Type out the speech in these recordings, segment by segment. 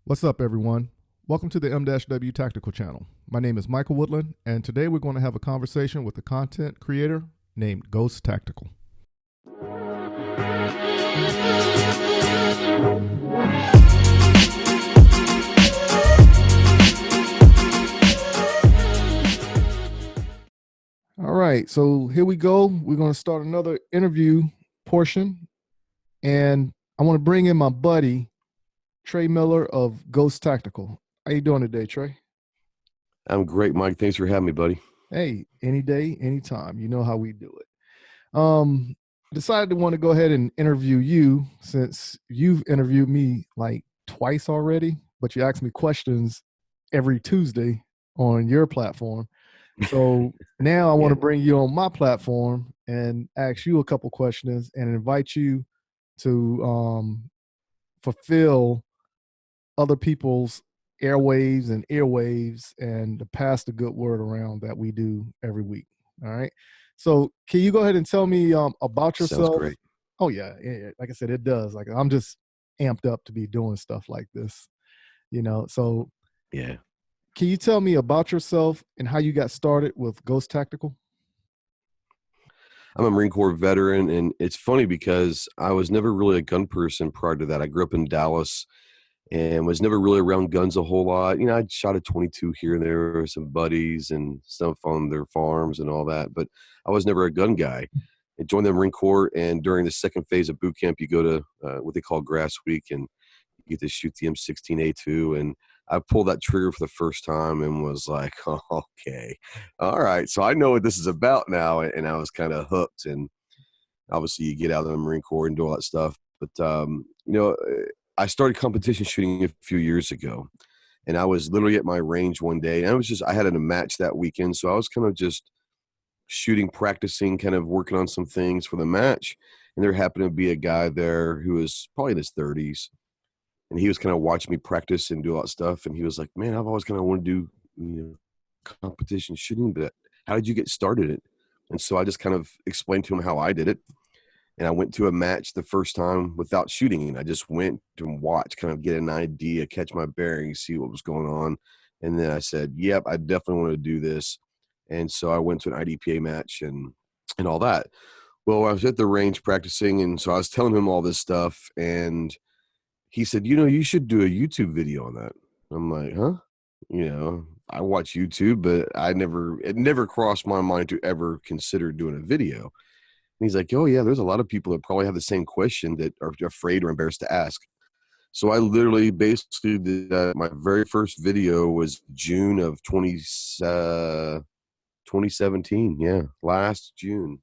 What's up, everyone? Welcome to the M-W Tactical channel. My name is Michael Woodland, and today we're going to have a conversation with a content creator named Ghost Tactical. All right, so here we go. We're going to start another interview portion, and I want to bring in my buddy, Trey Miller of Ghost Tactical. How you doing today, Trey? I'm great, Mike. Thanks for having me, buddy. Hey, any day, anytime. You know how we do it. Decided to want to go ahead and interview you since you've interviewed me like twice already, but you ask me questions every Tuesday on your platform. So now I want to bring you on my platform and ask you a couple questions and invite you to fulfill other people's airwaves and earwaves and to pass the good word around that we do every week. All right. So can you go ahead and tell me about yourself? Sounds great. Oh yeah. Like I said, it does. Like I'm just amped up to be doing stuff like this, you know? So yeah. Can you tell me about yourself and how you got started with Ghost Tactical? I'm a Marine Corps veteran, and it's funny because I was never really a gun person prior to that. I grew up in Dallas and was never really around guns a whole lot. You know, I shot a 22 here and there with some buddies and stuff on their farms and all that, but I was never a gun guy. I joined the Marine Corps, and during the second phase of boot camp, you go to what they call Grass Week, and you get to shoot the M16A2, and I pulled that trigger for the first time and was like, oh, okay, all right. So I know what this is about now. And I was kind of hooked. And obviously you get out of the Marine Corps and do all that stuff. But, you know, I started competition shooting a few years ago, and I was literally at my range one day. And I had a match that weekend. So I was kind of just shooting, practicing, kind of working on some things for the match. And there happened to be a guy there who was probably in his 30s. And he was kind of watching me practice and do all that stuff. And he was like, man, I've always kind of wanted to do, you know, competition shooting, but how did you get started it? And so I just kind of explained to him how I did it. And I went to a match the first time without shooting. And I just went and watched, kind of get an idea, catch my bearings, see what was going on. And then I said, yep, I definitely want to do this. And so I went to an IDPA match and all that. Well, I was at the range practicing. And so I was telling him all this stuff, and he said, you know, you should do a YouTube video on that. I'm like, huh? You know, I watch YouTube, but it never crossed my mind to ever consider doing a video. And he's like, oh yeah, there's a lot of people that probably have the same question that are afraid or embarrassed to ask. So I literally basically did my very first video was June of 2017. Yeah, last June.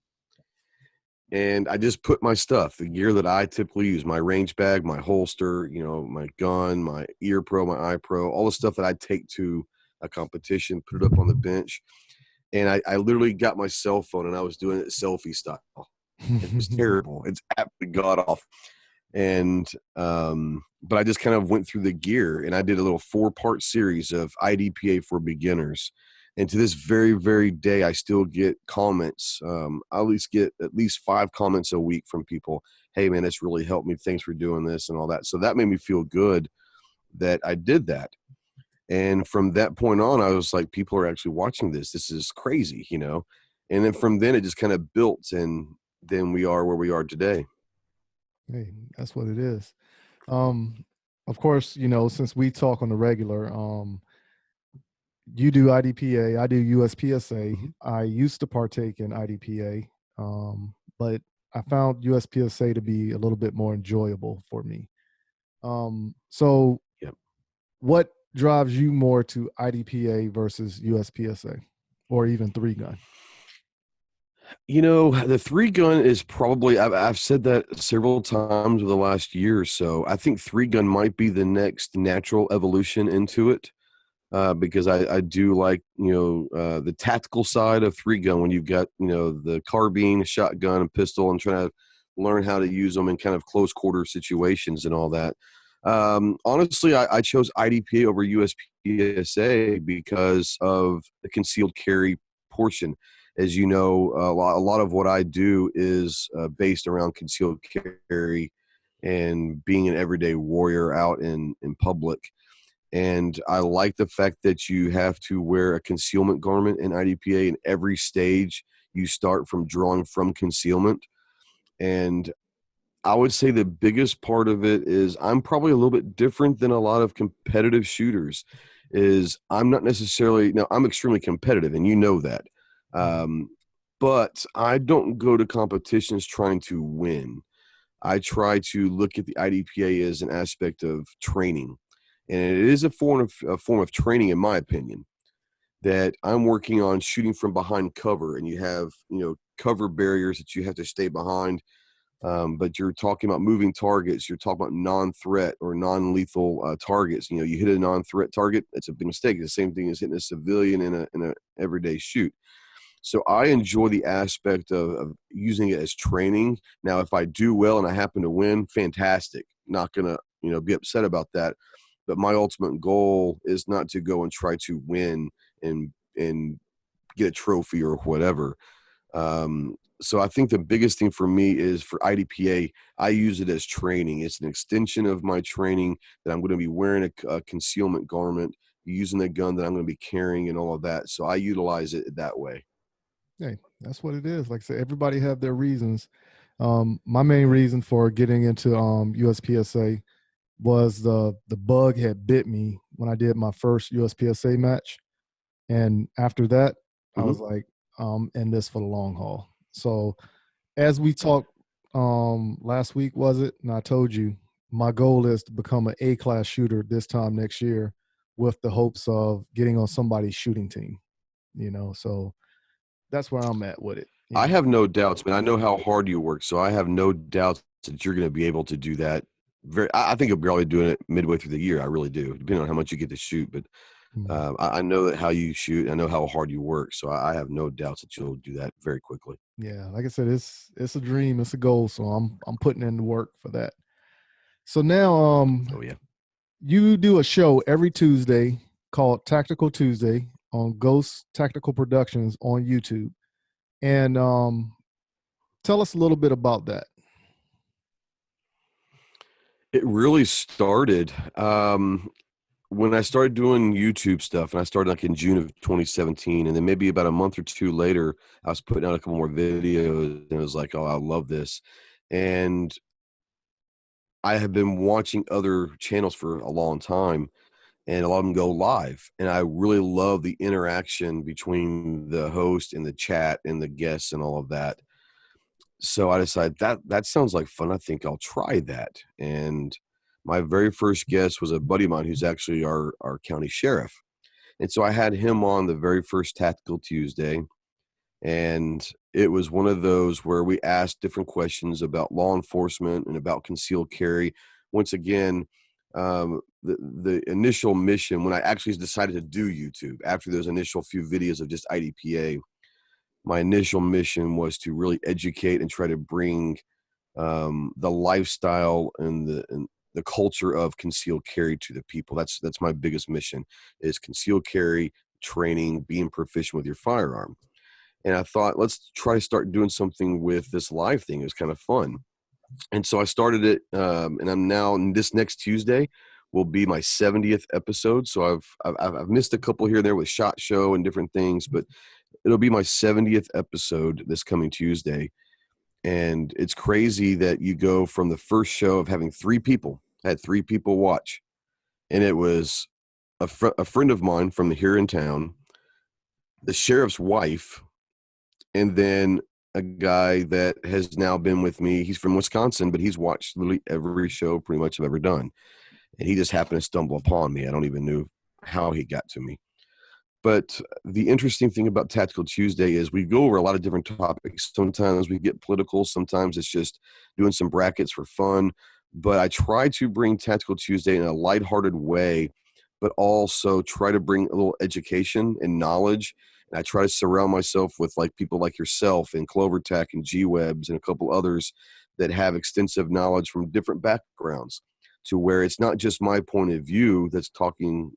And I just put my stuff, the gear that I typically use, my range bag, my holster, you know, my gun, my ear pro, my eye pro, all the stuff that I take to a competition, put it up on the bench. And I literally got my cell phone and I was doing it selfie style. It was terrible. It's absolutely god awful. And, but I just kind of went through the gear, and I did a little 4-part series of IDPA for beginners. And to this very, very day, I still get comments. I get at least 5 comments a week from people. Hey, man, it's really helped me. Thanks for doing this and all that. So that made me feel good that I did that. And from that point on, I was like, people are actually watching this. This is crazy, you know. And then from then, it just kind of built, and then we are where we are today. Hey, that's what it is. Of course, you know, since we talk on the regular, you do IDPA, I do USPSA. I used to partake in IDPA, but I found USPSA to be a little bit more enjoyable for me. So what drives you more to IDPA versus USPSA, or even 3-gun? You know, the 3-gun is probably, I've said that several times over the last year or so. I think 3-gun might be the next natural evolution into it. Because I do like, you know, the tactical side of 3-gun, when you've got, you know, the carbine, shotgun, and pistol, and trying to learn how to use them in kind of close quarter situations and all that. Honestly, I chose IDPA over USPSA because of the concealed carry portion. As you know, a lot of what I do is based around concealed carry and being an everyday warrior out in public. And I like the fact that you have to wear a concealment garment in IDPA in every stage. You start from drawing from concealment. And I would say the biggest part of it is I'm probably a little bit different than a lot of competitive shooters. Is I'm not necessarily, now I'm extremely competitive, and you know that. Um, but I don't go to competitions trying to win. I try to look at the IDPA as an aspect of training, and it is a form of training, in my opinion. That I'm working on shooting from behind cover, and you have cover barriers that you have to stay behind. But you're talking about moving targets. You're talking about non-threat or non-lethal targets. You hit a non-threat target, it's a big mistake. It's the same thing as hitting a civilian in a everyday shoot. So I enjoy the aspect of using it as training. Now, if I do well and I happen to win, fantastic. Not gonna be upset about that. But my ultimate goal is not to go and try to win and get a trophy or whatever. So I think the biggest thing for me is for IDPA, I use it as training. It's an extension of my training that I'm going to be wearing a concealment garment, using the gun that I'm going to be carrying and all of that. So I utilize it that way. Hey, that's what it is. Like I said, everybody have their reasons. My main reason for getting into USPSA was the bug had bit me when I did my first USPSA match, and after that, I Hmm. was like, in this for the long haul. So as we talked last week, was it? And I told you my goal is to become an A-class shooter this time next year, with the hopes of getting on somebody's shooting team. So that's where I'm at with it. I have no doubts, man. I know how hard you work, so I have no doubts that you're going to be able to do that. I think you'll be probably doing it midway through the year. I really do, depending on how much you get to shoot. But Mhm. I know that how you shoot. I know how hard you work, so I have no doubts that you'll do that very quickly. Yeah, like I said, it's a dream, it's a goal. So I'm putting in the work for that. So now Oh yeah. you do a show every Tuesday called Tactical Tuesday on Ghost Tactical Productions on YouTube. And tell us a little bit about that. It really started when I started doing YouTube stuff, and I started like in June of 2017, and then maybe about a month or two later, I was putting out a couple more videos, and it was like, oh, I love this. And I have been watching other channels for a long time, and a lot of them go live. And I really love the interaction between the host and the chat and the guests and all of that. So I decided that sounds like fun. I think I'll try that. And my very first guest was a buddy of mine who's actually our county sheriff. And so I had him on the very first Tactical Tuesday. And it was one of those where we asked different questions about law enforcement and about concealed carry. Once again, the initial mission, when I actually decided to do YouTube after those initial few videos of just IDPA, my initial mission was to really educate and try to bring the lifestyle and the culture of concealed carry to the people. That's my biggest mission, is concealed carry training, being proficient with your firearm. And I thought, let's try to start doing something with this live thing. It was kind of fun. And so I started it, and I'm now, this next Tuesday will be my 70th episode. So I've missed a couple here and there with SHOT Show and different things, but it'll be my 70th episode this coming Tuesday. And it's crazy that you go from the first show of having I had three people watch, and it was a friend of mine from here in town, the sheriff's wife, and then a guy that has now been with me. He's from Wisconsin, but he's watched literally every show pretty much I've ever done. And he just happened to stumble upon me. I don't even know how he got to me. But the interesting thing about Tactical Tuesday is we go over a lot of different topics. Sometimes we get political. Sometimes it's just doing some brackets for fun. But I try to bring Tactical Tuesday in a lighthearted way, but also try to bring a little education and knowledge. And I try to surround myself with like people like yourself and CloverTech and G-Webs and a couple others that have extensive knowledge from different backgrounds, to where it's not just my point of view that's talking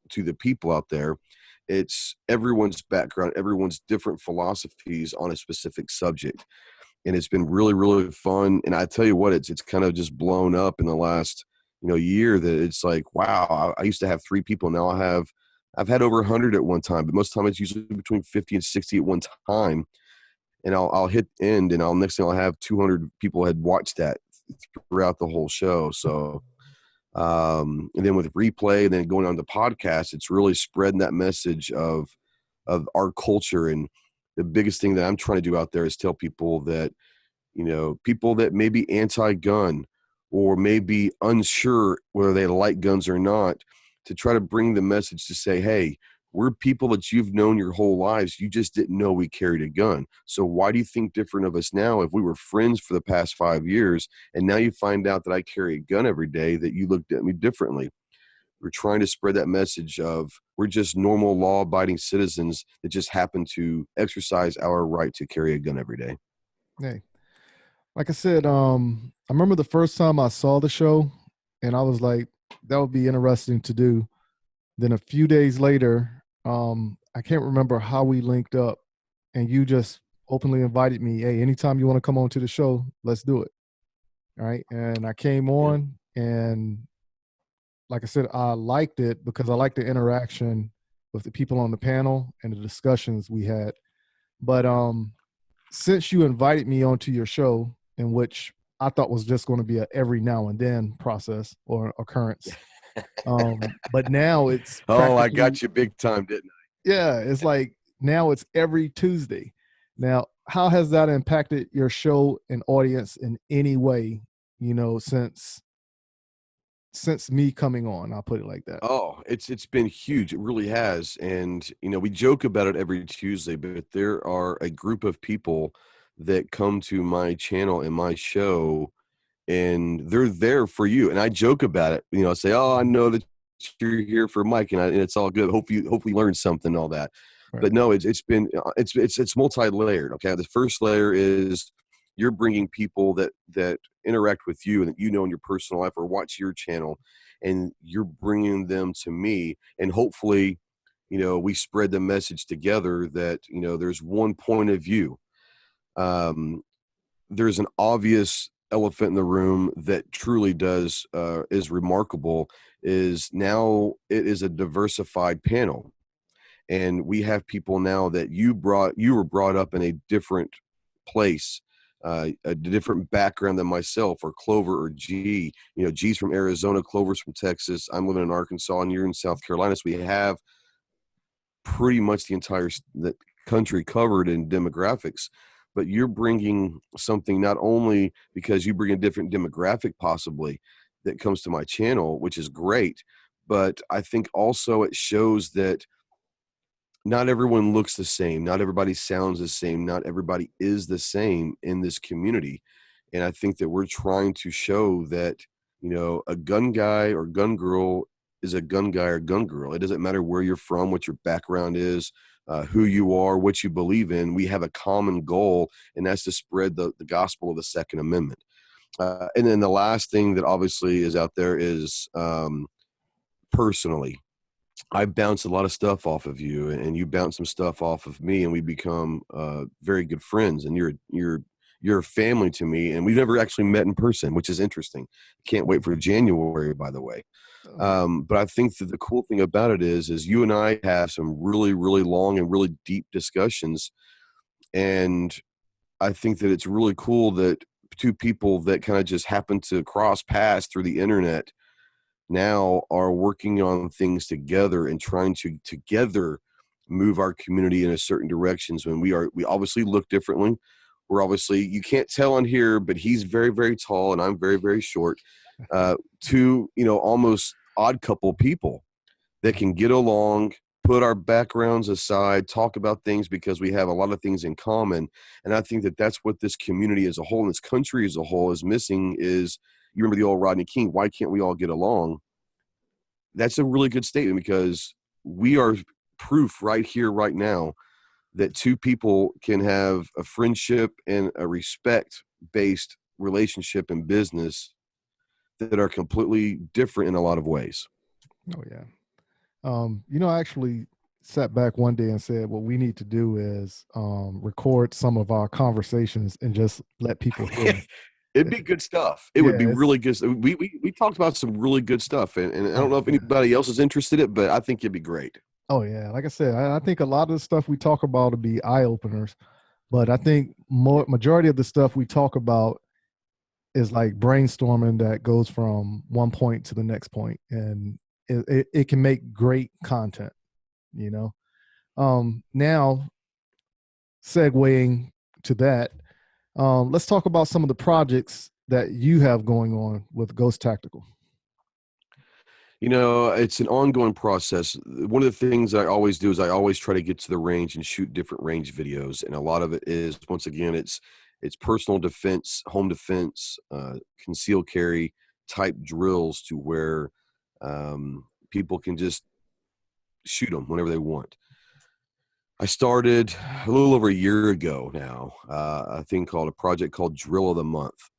to the people out there. It's everyone's background, everyone's different philosophies on a specific subject. And it's been really, really fun. And I tell you what, it's kind of just blown up in the last year that it's like, wow, I used to have 3 people. Now I've had over 100 at one time, but most of the time it's usually between 50 and 60 at one time. And I'll hit end, and next thing I'll have 200 people had watched that throughout the whole show. So, and then with replay and then going on the podcast, it's really spreading that message of our culture. And the biggest thing that I'm trying to do out there is tell people that, people that may be anti-gun or may be unsure whether they like guns or not, to try to bring the message to say, hey, we're people that you've known your whole lives. You just didn't know we carried a gun. So why do you think different of us now? If we were friends for the past 5 years and now you find out that I carry a gun every day, that you looked at me differently. We're trying to spread that message of we're just normal law-abiding citizens that just happen to exercise our right to carry a gun every day. Hey, like I said, I remember the first time I saw the show, and I was like, that would be interesting to do. Then a few days later, I can't remember how we linked up, and you just openly invited me, hey, anytime you want to come on to the show, let's do it. All right. And I came on, and like I said, I liked it because I liked the interaction with the people on the panel and the discussions we had. But since you invited me onto your show, in which I thought was just going to be a every now and then process or occurrence, but now it's I got you big time, didn't I? Yeah, it's like now it's every Tuesday. Now, how has that impacted your show and audience in any way? Since me coming on, I'll put it like that. Oh, it's been huge. It really has. And, we joke about it every Tuesday, but there are a group of people that come to my channel and my show, and they're there for you. And I joke about it. I say, oh, I know that you're here for Mike, and it's all good. Hope you learn something, all that. Right. But no, it's been it's multi-layered. Okay. The first layer is you're bringing people that interact with you and that in your personal life or watch your channel, and you're bringing them to me, and hopefully we spread the message together that there's one point of view. There's an obvious elephant in the room that truly is remarkable, is now it is a diversified panel, and we have people now that you were brought up in a different place, a different background than myself, or Clover or G. G's from Arizona, Clover's from Texas. I'm living in Arkansas, and you're in South Carolina. So we have pretty much the entire country covered in demographics. But you're bringing something, not only because you bring a different demographic possibly that comes to my channel, which is great, but I think also it shows that not everyone looks the same. Not everybody sounds the same. Not everybody is the same in this community. And I think that we're trying to show that, a gun guy or gun girl is a gun guy or gun girl. It doesn't matter where you're from, what your background is, who you are, what you believe in. We have a common goal, and that's to spread the gospel of the Second Amendment. And then the last thing that obviously is out there is personally, I bounce a lot of stuff off of you, and you bounce some stuff off of me, and we become very good friends. And you're a family to me, and we've never actually met in person, which is interesting. Can't wait for January, by the way. But I think that the cool thing about it is you and I have some really, really long and really deep discussions, and I think that it's really cool that two people that kind of just happen to cross paths through the internet now are working on things together and trying to together move our community in a certain directions. When we obviously look differently. We're obviously, you can't tell on here, but he's very, very tall and I'm very, very short. Two, almost odd couple people that can get along, put our backgrounds aside, talk about things because we have a lot of things in common. And I think that that's what this community as a whole and this country as a whole is missing is, you remember the old Rodney King, why can't we all get along? That's a really good statement because we are proof right here, right now, that two people can have a friendship and a respect-based relationship in business that are completely different in a lot of ways. Oh, yeah. I actually sat back one day and said, what we need to do is record some of our conversations and just let people hear. It'd be good stuff. It would be Yeah, it's really good. We talked about some really good stuff, and I don't oh know if man. anybody else is interested in it, but I think it'd be great. Oh yeah, like I said, I think a lot of the stuff we talk about will be eye openers, but I think Yeah. more majority of the stuff we talk about is like brainstorming that goes from one point to the next point, and it can make great content. You know. Now segueing to that, let's talk about some of the projects that you have going on with Ghost Tactical. It's an ongoing process. One of the things I always do is I always try to get to the range and shoot different range videos, and a lot of it is, once again, it's personal defense, home defense, concealed carry type drills to where people can just shoot them whenever they want. I started a little over a year ago now, a project called Drill of the Month.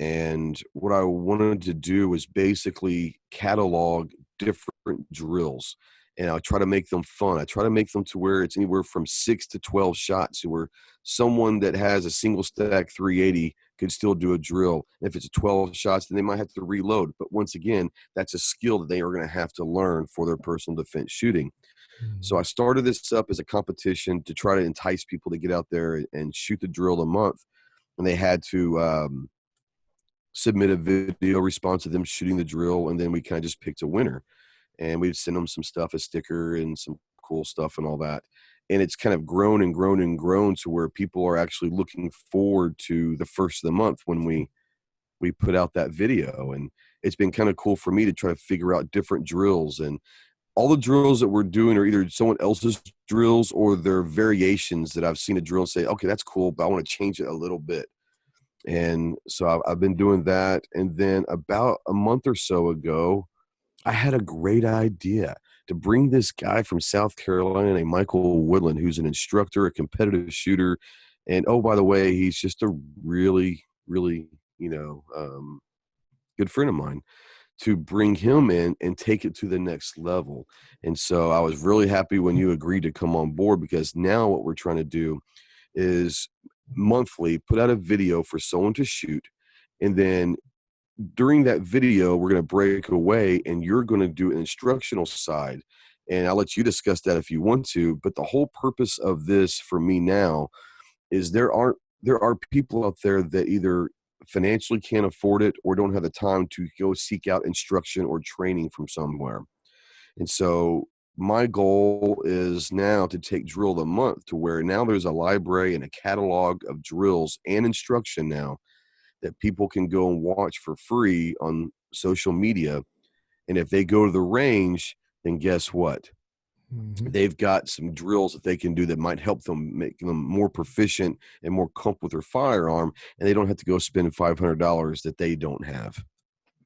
And what I wanted to do was basically catalog different drills. And I try to make them fun. I try to make them to where it's anywhere from 6 to 12 shots, to where someone that has a single stack 380 could still do a drill. And if it's a 12 shots, then they might have to reload. But once again, that's a skill that they are going to have to learn for their personal defense shooting. So I Mhm. started this up as a competition to try to entice people to get out there and shoot the drill of the month. And they had to submit a video response to them shooting the drill, and then we kind of just picked a winner. And we'd send them some stuff, a sticker and some cool stuff and all that. And it's kind of grown and grown and grown to where people are actually looking forward to the first of the month when we put out that video. And it's been kind of cool for me to try to figure out different drills. And all the drills that we're doing are either someone else's drills or they're variations that I've seen a drill and say, okay, that's cool, but I want to change it a little bit. And so I've been doing that. And then about a month or so ago, I had a great idea to bring this guy from South Carolina named Michael Woodland, who's an instructor, a competitive shooter. And oh, by the way, he's just a really, really, good friend of mine, to bring him in and take it to the next level. And so I was really happy when you agreed to come on board, because now what we're trying to do is monthly put out a video for someone to shoot. And then during that video, we're going to break away and you're going to do an instructional side. And I'll let you discuss that if you want to. But the whole purpose of this for me now is there are people out there that either financially can't afford it or don't have the time to go seek out instruction or training from somewhere. And so my goal is now to take Drill of the Month to where now there's a library and a catalog of drills and instruction now that people can go and watch for free on social media. And if they go to the range, then guess what? Mhm. They've got some drills that they can do that might help them make them more proficient and more comfortable with their firearm, and they don't have to go spend $500 that they don't have.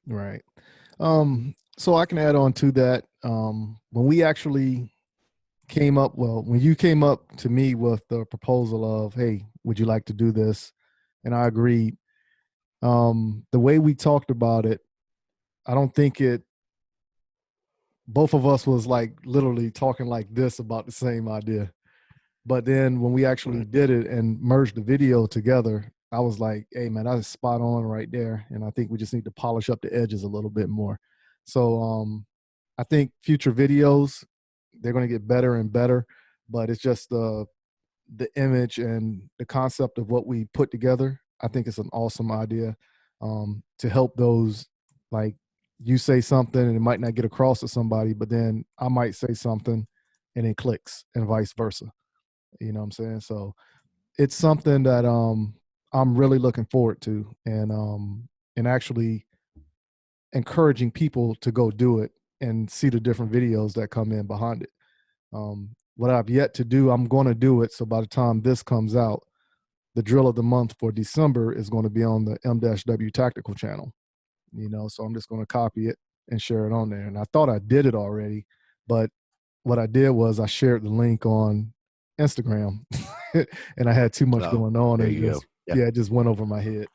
Right. So I can add on to that. When we actually when you came up to me with the proposal of, hey, would you like to do this? And I agreed. The way we talked about it, I don't think both of us was like literally talking like this about the same idea. But then when we actually Right. did it and merged the video together, I was like, hey man, that's spot on right there. And I think we just need to polish up the edges a little bit more. So I think future videos, they're going to get better and better, but it's just the image and the concept of what we put together. I think it's an awesome idea to help those, like, you say something and it might not get across to somebody, but then I might say something and it clicks, and vice versa. You know what I'm saying? So it's something that I'm really looking forward to, and actually encouraging people to go do it and see the different videos that come in behind it. What I've yet to do, I'm going to do it. So by the time this comes out, the drill of the month for December is going to be on the M-W Tactical channel. So I'm just going to copy it and share it on there. And I thought I did it already, but what I did was I shared the link on Instagram, and I had too much Oh, going on, there and you go. just Yeah. yeah, it just went over my head.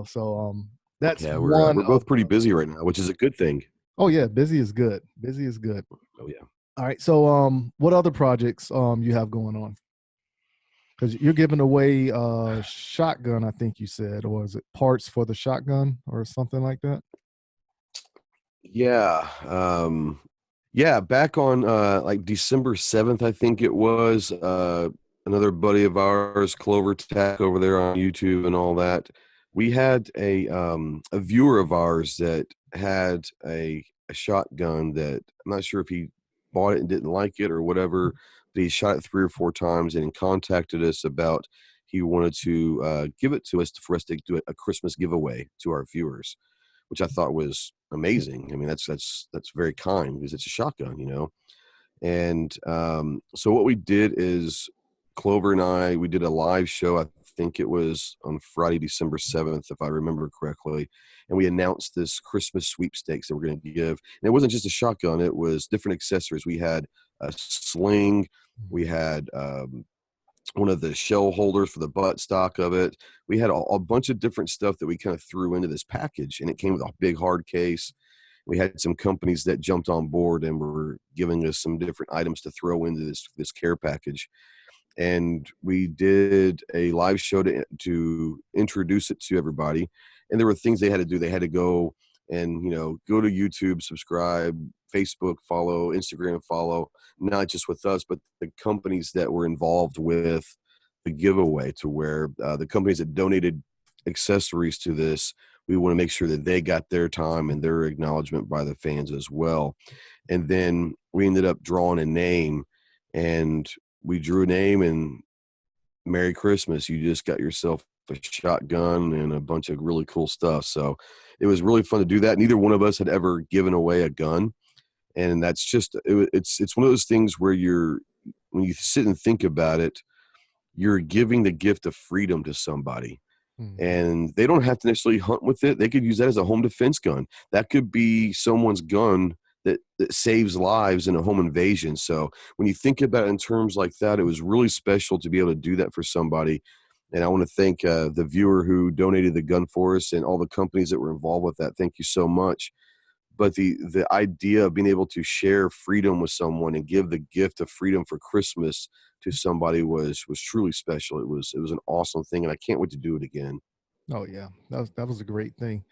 So that's Yeah, one we're of both pretty busy right now, which is a good thing. oh yeah, busy is good. Busy is good. Oh yeah. All right. So what other projects you have going on? Because you're giving away shotgun, I think you said, or is it parts for the shotgun or something like that? Yeah. Yeah, back on like December 7th, I think it was, another buddy of ours, Clover Tech over there on YouTube and all that. We had a viewer of ours that had a shotgun that I'm not sure if he bought it and didn't like it or whatever, but he shot it 3 or 4 times and contacted us about he wanted to give it to us for us to do a Christmas giveaway to our viewers, which I thought was amazing. I mean, that's very kind because it's a shotgun, you know. And so what we did is Clover and I, we did a live show. I think it was on Friday, December 7th, if I remember correctly. And we announced this Christmas sweepstakes that we're going to give. And it wasn't just a shotgun, it was different accessories. We had a sling, we had one of the shell holders for the butt stock of it. We had a bunch of different stuff that we kind of threw into this package, and it came with a big hard case. We had some companies that jumped on board and were giving us some different items to throw into this care package. And we did a live show to introduce it to everybody. And there were things they had to do. They had to go and, you know, go to YouTube, subscribe, Facebook, follow, Instagram, follow, not just with us, but the companies that were involved with the giveaway, to where the companies that donated accessories to this, we want to make sure that they got their time and their acknowledgement by the fans as well. And then we ended up drawing a name, and we drew a name, and Merry Christmas. You just got yourself a shotgun and a bunch of really cool stuff. So it was really fun to do that. Neither one of us had ever given away a gun. And that's just, it's one of those things where when you sit and think about it, you're giving the gift of freedom to somebody. Mhm. And they don't have to necessarily hunt with it. They could use that as a home defense gun. That could be someone's gun that saves lives in a home invasion. So when you think about it in terms like that, it was really special to be able to do that for somebody. And I want to thank the viewer who donated the gun for us and all the companies that were involved with that. Thank you so much. But the idea of being able to share freedom with someone and give the gift of freedom for Christmas to somebody was truly special. It was an awesome thing, and I can't wait to do it again. Oh yeah, that was a great thing.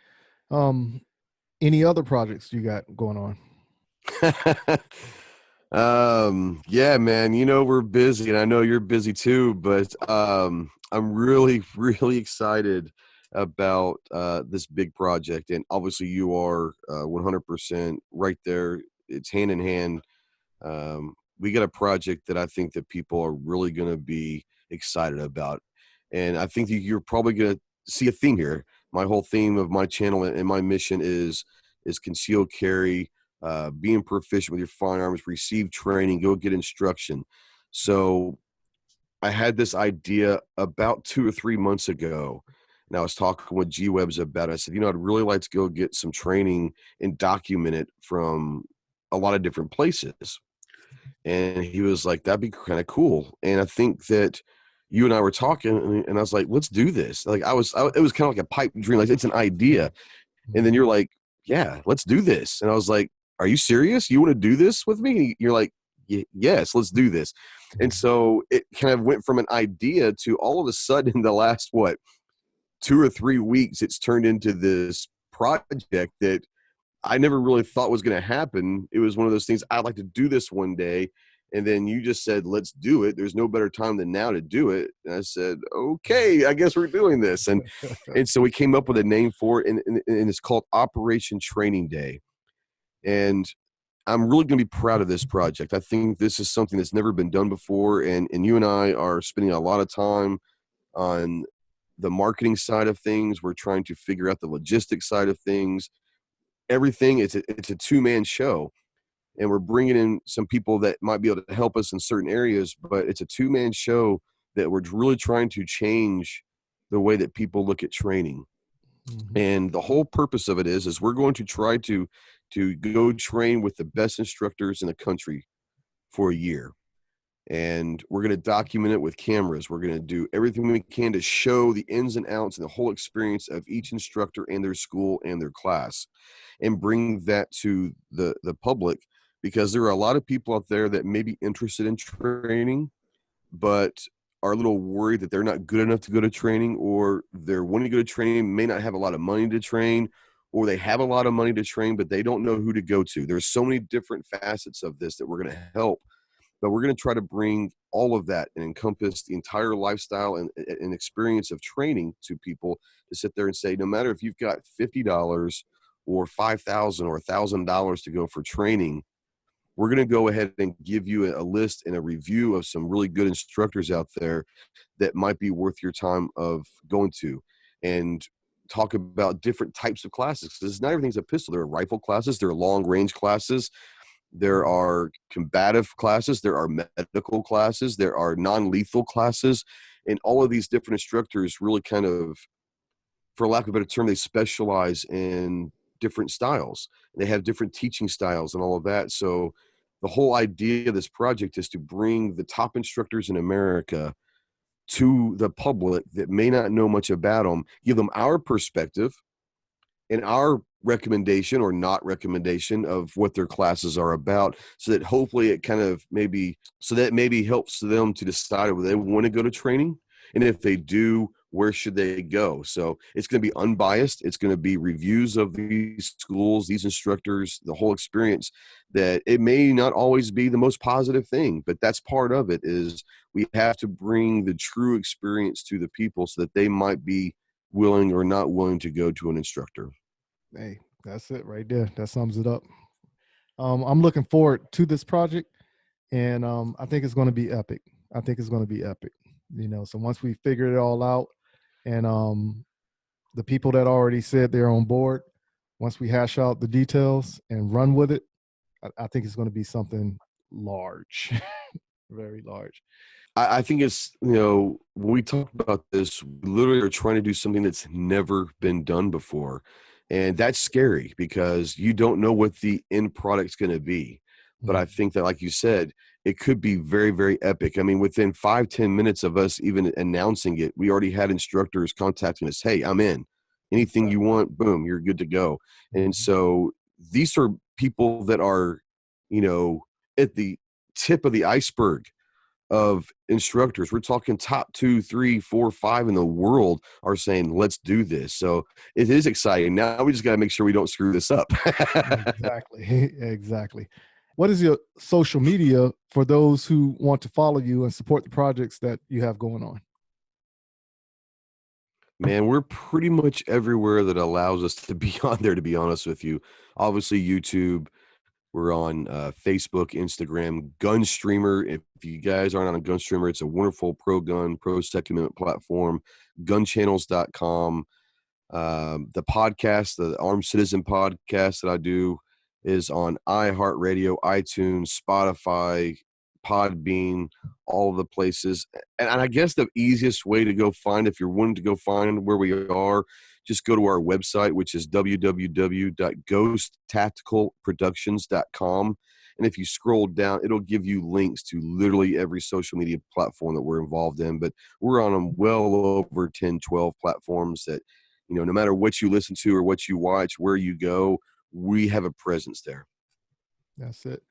Um, any other projects you got going on? Yeah, man, you know, we're busy, and I know you're busy too, but I'm really really excited about this big project. And obviously you are 100% right there. It's hand in hand. We got a project that I think that people are really going to be excited about, and I think that you're probably going to see a theme here. My whole theme of my channel and my mission is conceal carry, being proficient with your firearms, receive training, go get instruction. So I had this idea about 2 or 3 months ago, and I was talking with G-Webs about it. I said, you know, I'd really like to go get some training and document it from a lot of different places. And he was like, that'd be kind of cool. And I think that you and I were talking, and I was like, let's do this. Like it was kind of like a pipe dream. Like, it's an idea. And then Mhm. you're like, yeah, let's do this. And I was like, are you serious? You want to do this with me? You're like, yes, let's do this. And Mhm. so it kind of went from an idea to all of a sudden in the last, 2 or 3 weeks, it's turned into this project that I never really thought was going to happen. It was one of those things, I'd like to do this one day. And then you just said, let's do it. There's no better time than now to do it. And I said, okay, I guess we're doing this. And so we came up with a name for it, and it's called Operation Training Day. And I'm really going to be proud of this project. I think this is something that's never been done before. And you and I are spending a lot of time on the marketing side of things. We're trying to figure out the logistics side of things. Everything, it's a two-man show, and we're bringing in some people that might be able to help us in certain areas, but it's a two-man show that we're really trying to change the way that people look at training. Mhm. And the whole purpose of it is we're going to try to go train with the best instructors in the country for a year. And we're going to document it with cameras. We're going to do everything we can to show the ins and outs and the whole experience of each instructor and their school and their class, and bring that to the public, because there are a lot of people out there that may be interested in training, but are a little worried that they're not good enough to go to training, or they're wanting to go to training, may not have a lot of money to train, or they have a lot of money to train, but they don't know who to go to. There's so many different facets of this that we're going to help, but we're going to try to bring all of that and encompass the entire lifestyle and experience of training to people, to sit there and say, no matter if you've got $50 or $5,000 or $1,000 to go for training, we're going to go ahead and give you a list and a review of some really good instructors out there that might be worth your time of going to, and talk about different types of classes. Because not everything's a pistol. There are rifle classes, there are long range classes, there are combative classes, there are medical classes, there are non-lethal classes, and all of these different instructors really kind of, for lack of a better term, they specialize in different styles. They have different teaching styles and all of that. So the whole idea of this project is to bring the top instructors in America to the public that may not know much about them, give them our perspective and our recommendation or not recommendation of what their classes are about, so that hopefully it kind of maybe helps them to decide whether they want to go to training, and if they do, where should they go. So it's going to be unbiased. It's going to be reviews of these schools, these instructors, the whole experience. That it may not always be the most positive thing, but that's part of it. Is we have to bring the true experience to the people so that they might be willing or not willing to go to an instructor. Hey, that's it right there. That sums it up. I'm looking forward to this project, and I think it's going to be epic. I think it's going to be epic. So once we figure it all out, and the people that already said they're on board, once we hash out the details and run with it, I think it's going to be something large, very large. I think it's, when we talk about this, we literally are trying to do something that's never been done before. And that's scary because you don't know what the end product's going to be. But I think that, like you said, it could be very, very epic. I mean, within 5-10 minutes of us even announcing it, we already had instructors contacting us. Hey, I'm in. Anything you want, boom, you're good to go. And so these are people that are, at the tip of the iceberg of instructors. We're talking top 2, 3, 4, 5 in the world are saying, let's do this. So it is exciting. Now we just got to make sure we don't screw this up. Exactly. Exactly. What is your social media for those who want to follow you and support the projects that you have going on? Man, we're pretty much everywhere that allows us to be on there, to be honest with you. Obviously, YouTube. We're on Facebook, Instagram, Gun Streamer. If you guys aren't on a Gun Streamer, it's a wonderful pro Second Amendment platform. Gunchannels.com. The podcast, the Armed Citizen podcast that I do, is on iHeartRadio, iTunes, Spotify, Podbean, all of the places. And I guess the easiest way to go find, if you're wanting to go find where we are, just go to our website, which is www.ghosttacticalproductions.com. And if you scroll down, it'll give you links to literally every social media platform that we're involved in. But we're on them well over 10, 12 platforms that, no matter what you listen to or what you watch, where you go, we have a presence there. That's it.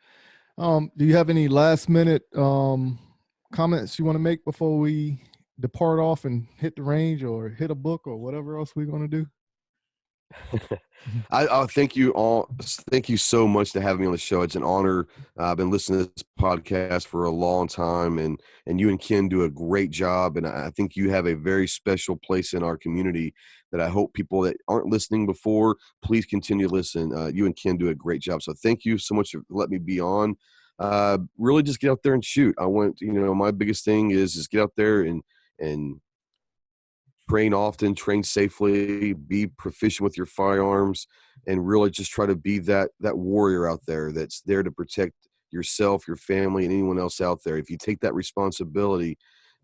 Do you have any last minute comments you want to make before we depart off and hit the range or hit a book or whatever else we're going to do? I thank you all. Thank you so much to having me on the show. It's an honor. I've been listening to this podcast for a long time, and you and Ken do a great job. And I think you have a very special place in our community that I hope people that aren't listening before, please continue to listen. You and Ken do a great job. So thank you so much for letting me be on. Really just get out there and shoot. I want, my biggest thing is get out there and train often, train safely, be proficient with your firearms, and really just try to be that warrior out there that's there to protect yourself, your family, and anyone else out there. If you take that responsibility,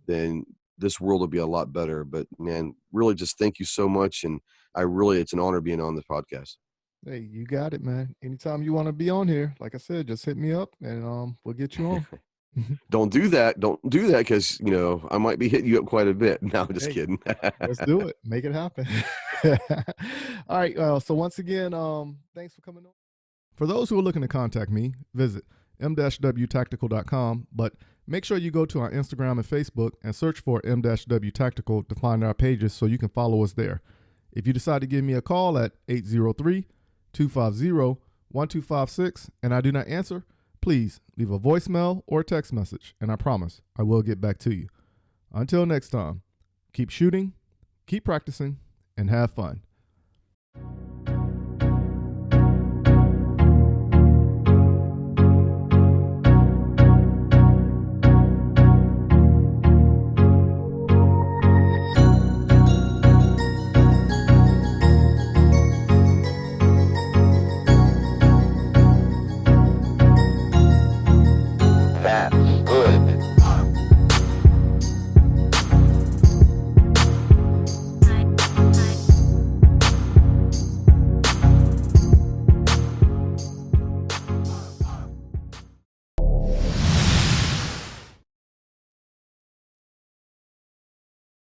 then this world will be a lot better. But man, really just thank you so much. And it's an honor being on this podcast. Hey, you got it, man. Anytime you want to be on here, like I said, just hit me up and we'll get you on. Don't do that. Don't do that, because I might be hitting you up quite a bit. No, I'm just kidding. Let's do it. Make it happen. All right. So once again, thanks for coming on. For those who are looking to contact me, visit m-wtactical.com. But Make sure you go to our Instagram and Facebook and search for M-W Tactical to find our pages so you can follow us there. If you decide to give me a call at 803-250-1256 and I do not answer, please leave a voicemail or a text message, and I promise I will get back to you. Until next time, keep shooting, keep practicing, and have fun.